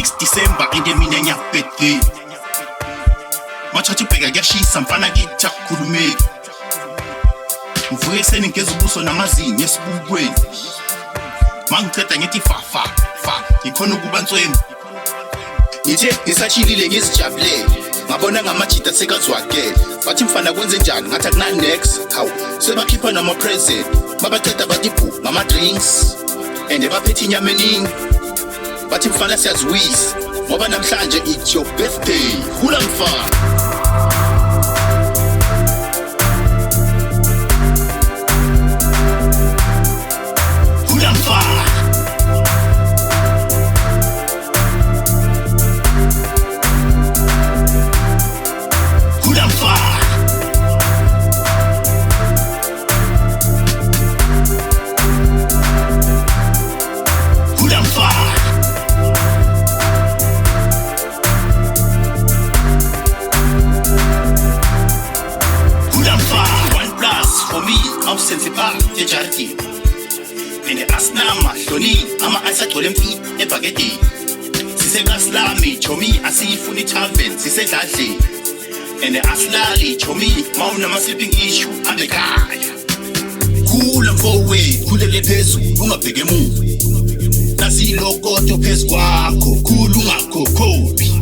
6 December inde mina ngiyabirthday Machathi ubheka kuyashisa mfana kithi akukhulumeki Uvuke ekseni ngeza ubuso namazinyo esibukweni Mangiceda ngithi fa ngikhona ukuba ntswembu Ngithe ngisachilile ngizijabulele ngabona ngamajita sekazwakele bathi mfana kwenze njani ngathi akuna next hawu sebakhipha nama present babaceda bathi bhu ngama drinks and baphethe inyama eningi bathi mfana siyaziwisa ngoba namhlanje it's your birthday Khula Mfana sensiba ejardi Nene asnama hloni ama asagcwele mfi ebhakedi Sisengaslami chomi asifuni tavern sisedladle Nene aslali chomi maunama sleeping issue abekhaya Khula mfowethu khulele phezulu ungabheke emuva Nasilokoto phezu kwakho khula ungakhokhobi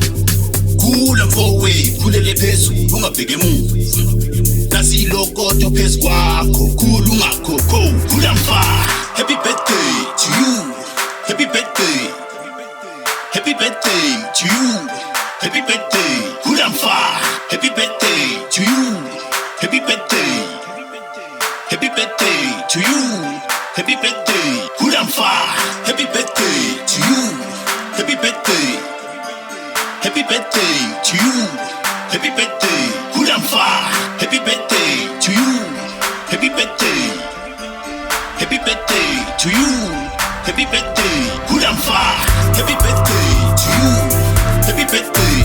Khula mfowethu khulele phezulu ungabheke emuva Nasilokoto phezu kwakho khula ungakhokhobi Khula Mfana Happy birthday to you Happy birthday Happy birthday to you Happy birthday Khula Mfana Happy birthday to you Happy birthday Happy birthday to you Happy birthday Khula Mfana Happy birthday to you Happy birthday Happy birthday to you Happy birthday Khula Mfana Happy birthday to you Happy birthday Happy birthday to you Happy birthday Khula Mfana Happy birthday to you Happy birthday